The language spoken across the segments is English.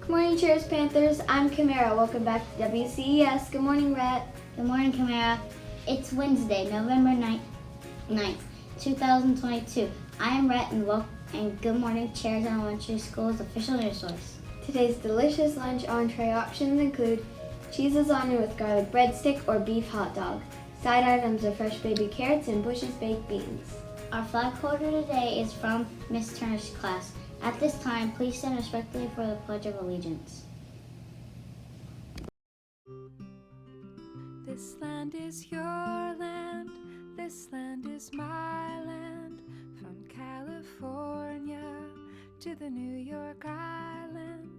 Good morning, Cheers Panthers. I'm Kamara. Welcome back to WCES. Good morning, Rhett. Good morning, Kamara. It's Wednesday, November 9th, 2022. I am Rhett and Good Morning Cheers Elementary School's official news source. Today's delicious lunch entree options include cheese lasagna with garlic breadstick or beef hot dog. Side items are fresh baby carrots and Bush's baked beans. Our flag holder today is from Miss Turner's class. At this time, please stand respectfully for the Pledge of Allegiance. This land is your land, this land is my land, from California to the New York Island.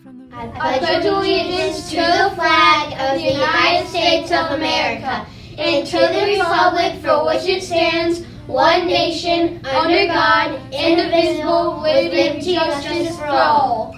From the I pledge allegiance to the flag of the United States of America and to the republic for which it stands, one nation, under God, indivisible, with liberty and justice for all.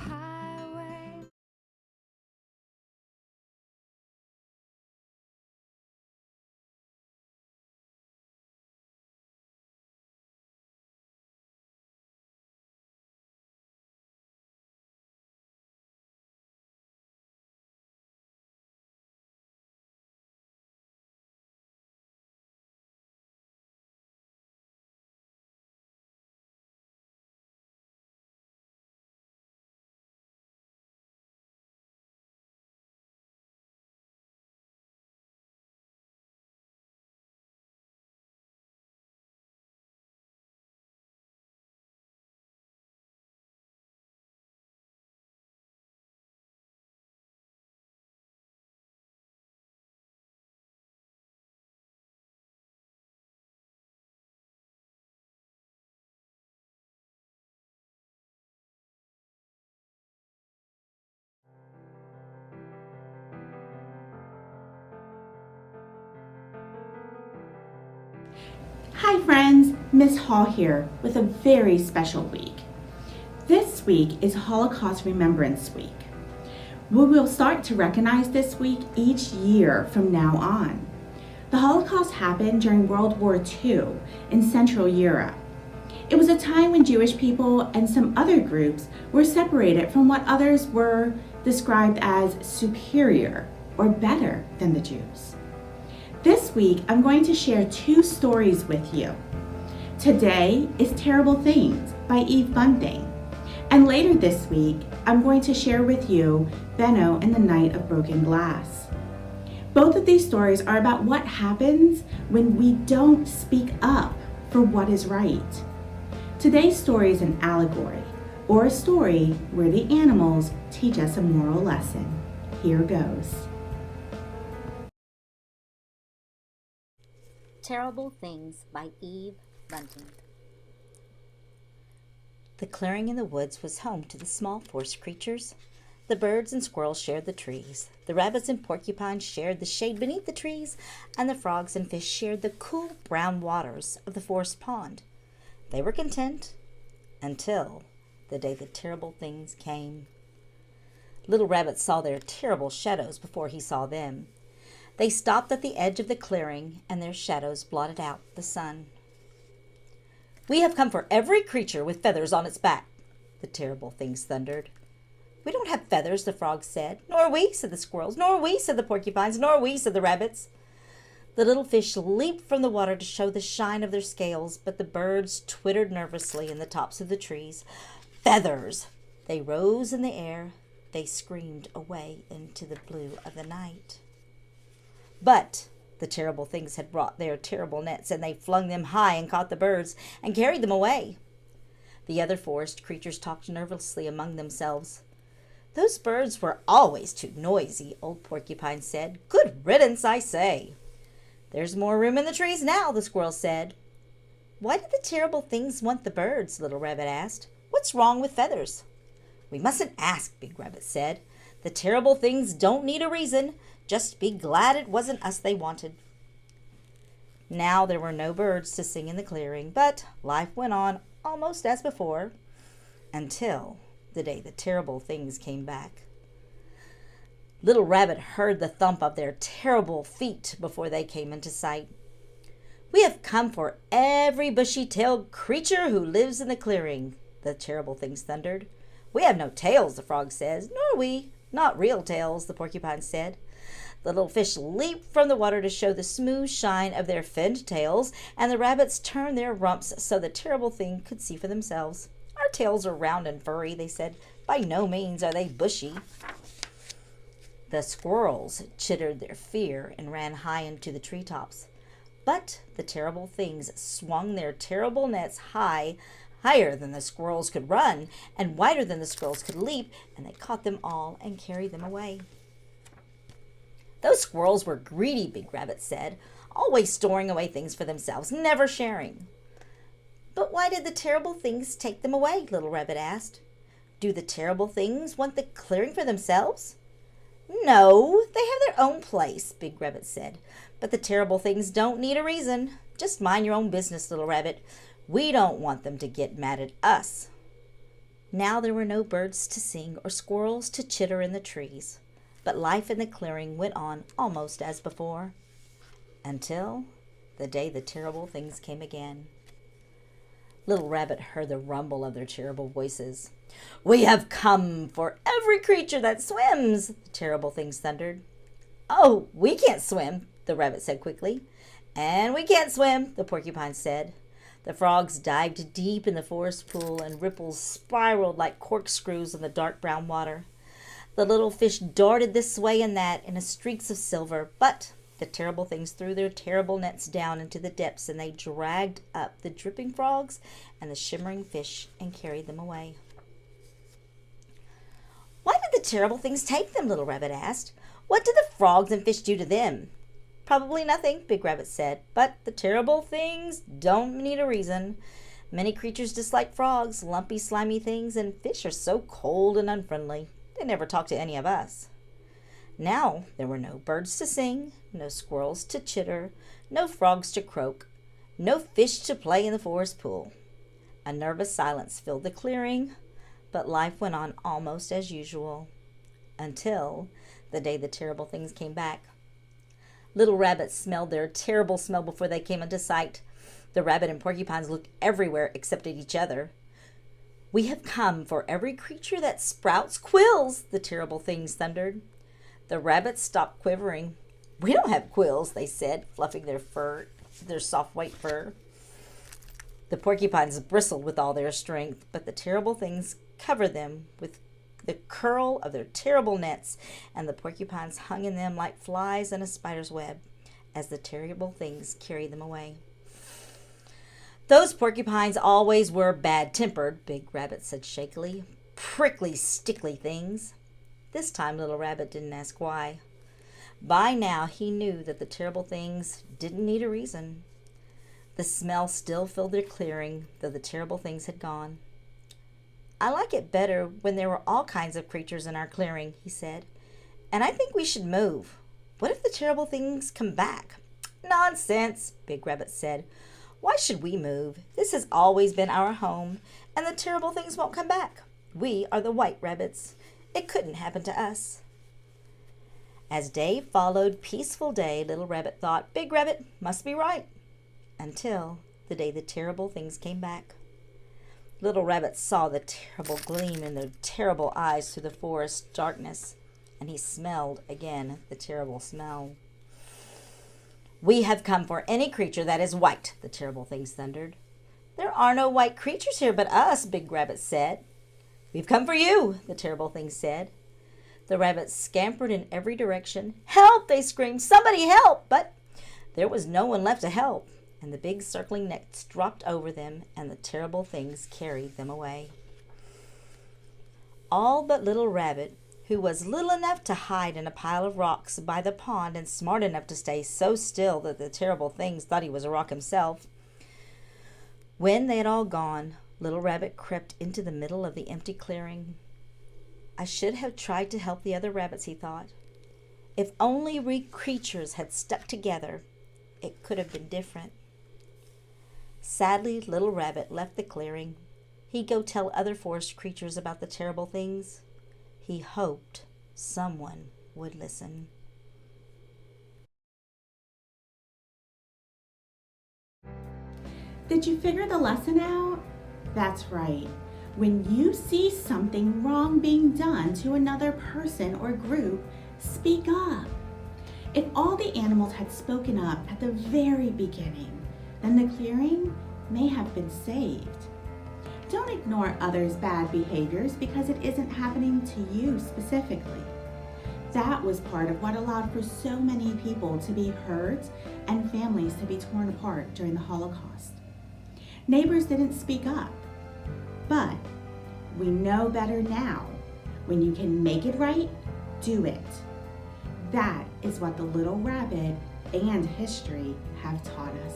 Hi friends, Miss Hall here with a very special week. This week is Holocaust Remembrance Week. We will start to recognize this week each year from now on. The Holocaust happened during World War II in Central Europe. It was a time when Jewish people and some other groups were separated from what others were described as superior or better than the Jews. This week, I'm going to share two stories with you. Today is Terrible Things by Eve Bunting. And later this week, I'm going to share with you Benno and the Night of Broken Glass. Both of these stories are about what happens when we don't speak up for what is right. Today's story is an allegory, or a story where the animals teach us a moral lesson. Here goes. Terrible Things by Eve Bunting. The clearing in the woods was home to the small forest creatures. The birds and squirrels shared the trees. The rabbits and porcupines shared the shade beneath the trees, and the frogs and fish shared the cool brown waters of the forest pond. They were content until the day the terrible things came. Little Rabbit saw their terrible shadows before he saw them. They stopped at the edge of the clearing, and their shadows blotted out the sun. "We have come for every creature with feathers on its back," the terrible things thundered. "We don't have feathers," the frogs said. "Nor we," said the squirrels. "Nor we," said the porcupines. "Nor we," said the rabbits. The little fish leaped from the water to show the shine of their scales, but the birds twittered nervously in the tops of the trees. "Feathers!" They rose in the air. They screamed away into the blue of the night. But the terrible things had brought their terrible nets, and they flung them high and caught the birds and carried them away. The other forest creatures talked nervously among themselves. "Those birds were always too noisy," old Porcupine said. "Good riddance, I say." "There's more room in the trees now," the squirrel said. "Why did the terrible things want the birds?" Little Rabbit asked. "What's wrong with feathers?" "We mustn't ask," Big Rabbit said. "The terrible things don't need a reason. Just be glad it wasn't us they wanted." Now there were no birds to sing in the clearing, but life went on almost as before, until the day the terrible things came back. Little Rabbit heard the thump of their terrible feet before they came into sight. "We have come for every bushy-tailed creature who lives in the clearing," the terrible things thundered. "We have no tails," the frog says. "Nor we. Not real tails," the porcupine said. The little fish leaped from the water to show the smooth shine of their finned tails, and the rabbits turned their rumps so the terrible thing could see for themselves. "Our tails are round and furry," they said. "By no means are they bushy." The squirrels chittered their fear and ran high into the treetops. But the terrible things swung their terrible nets higher than the squirrels could run, and wider than the squirrels could leap, and they caught them all and carried them away. "Those squirrels were greedy," Big Rabbit said, "always storing away things for themselves, never sharing." "But why did the terrible things take them away?" Little Rabbit asked. "Do the terrible things want the clearing for themselves?" "No, they have their own place," Big Rabbit said. "But the terrible things don't need a reason. Just mind your own business, Little Rabbit. We don't want them to get mad at us." Now there were no birds to sing or squirrels to chitter in the trees, but life in the clearing went on almost as before, until the day the terrible things came again. Little Rabbit heard the rumble of their terrible voices. "We have come for every creature that swims," the terrible things thundered. "Oh, we can't swim," the rabbit said quickly. "And we can't swim," the porcupine said. The frogs dived deep in the forest pool, and ripples spiraled like corkscrews in the dark brown water. The little fish darted this way and that in streaks of silver, but the terrible things threw their terrible nets down into the depths, and they dragged up the dripping frogs and the shimmering fish and carried them away. "Why did the terrible things take them?" Little Rabbit asked. "What did the frogs and fish do to them?" "Probably nothing," Big Rabbit said, "but the terrible things don't need a reason. Many creatures dislike frogs, lumpy, slimy things, and fish are so cold and unfriendly. They never talk to any of us." Now there were no birds to sing, no squirrels to chitter, no frogs to croak, no fish to play in the forest pool. A nervous silence filled the clearing, but life went on almost as usual, until the day the terrible things came back. Little rabbits smelled their terrible smell before they came into sight. The rabbit and porcupines looked everywhere except at each other. "We have come for every creature that sprouts quills," the terrible things thundered. The rabbits stopped quivering. "We don't have quills," they said, fluffing their soft white fur. The porcupines bristled with all their strength, but the terrible things covered them with the curl of their terrible nets, and the porcupines hung in them like flies in a spider's web as the terrible things carried them away. "Those porcupines always were bad-tempered," Big Rabbit said shakily. "Prickly, stickly things." This time Little Rabbit didn't ask why. By now he knew that the terrible things didn't need a reason. The smell still filled their clearing, though the terrible things had gone. "I like it better when there were all kinds of creatures in our clearing," he said. "And I think we should move. What if the terrible things come back?" "Nonsense," Big Rabbit said. "Why should we move? This has always been our home, and the terrible things won't come back. We are the white rabbits. It couldn't happen to us." As day followed peaceful day, Little Rabbit thought Big Rabbit must be right, until the day the terrible things came back. Little Rabbit saw the terrible gleam in their terrible eyes through the forest darkness, and he smelled again the terrible smell. "We have come for any creature that is white," the terrible things thundered. "There are no white creatures here but us," Big Rabbit said. "We've come for you," the terrible things said. The rabbits scampered in every direction. "Help!" they screamed. "Somebody help!" But there was no one left to help, and the big circling nets dropped over them, and the terrible things carried them away. All but Little Rabbit, who was little enough to hide in a pile of rocks by the pond and smart enough to stay so still that the terrible things thought he was a rock himself. When they had all gone, Little Rabbit crept into the middle of the empty clearing. "I should have tried to help the other rabbits," he thought. "If only we creatures had stuck together, it could have been different." Sadly, Little Rabbit left the clearing. He'd go tell other forest creatures about the terrible things. He hoped someone would listen. Did you figure the lesson out? That's right. When you see something wrong being done to another person or group, speak up. If all the animals had spoken up at the very beginning, then the clearing may have been saved. Don't ignore others' bad behaviors because it isn't happening to you specifically. That was part of what allowed for so many people to be hurt and families to be torn apart during the Holocaust. Neighbors didn't speak up, but we know better now. When you can make it right, do it. That is what the Little Rabbit and history have taught us.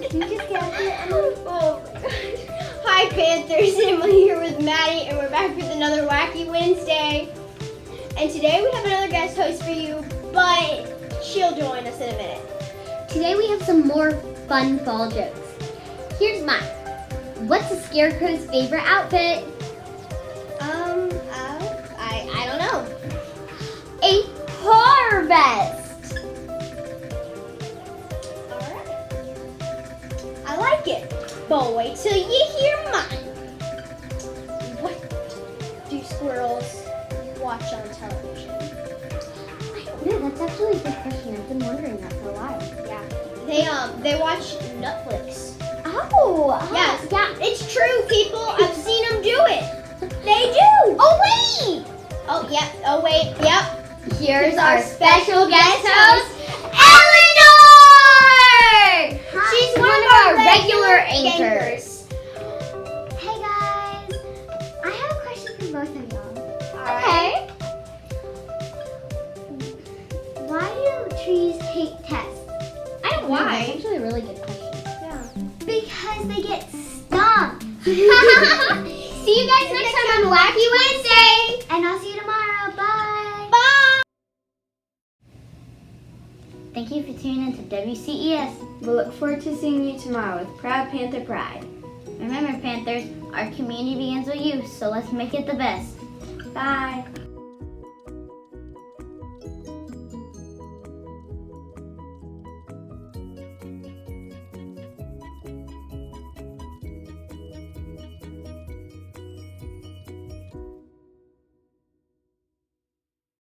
Oh my gosh. Hi Panthers, Emily here with Maddie, and we're back with another Wacky Wednesday. And today we have another guest host for you, but she'll join us in a minute. Today we have some more fun fall jokes. Here's mine. What's a scarecrow's favorite outfit? I don't know. A harvest. Alright. I like it. But wait till you hear mine. What do squirrels watch on television? Yeah, that's actually a good question. I've been wondering that for a while. Yeah. They watch Netflix. Oh, Yes. yeah. It's true, people. I've seen them do it. They do. Oh, wait. Oh, yep. Oh, wait. Yep. Here's our special guest host, Eleanor! She's one of our regular anchors. Hey guys, I have a question for both of y'all. Okay. Why do trees take tests? I don't know. Why? That's actually a really good question. Yeah. Because they get stumped. See you guys next time on Wacky Wednesday. And I'll see you tomorrow. Bye. Bye. Thank you for tuning in to WCES. We'll look forward to seeing you tomorrow with Proud Panther Pride. Remember, Panthers, our community begins with you, so let's make it the best. Bye.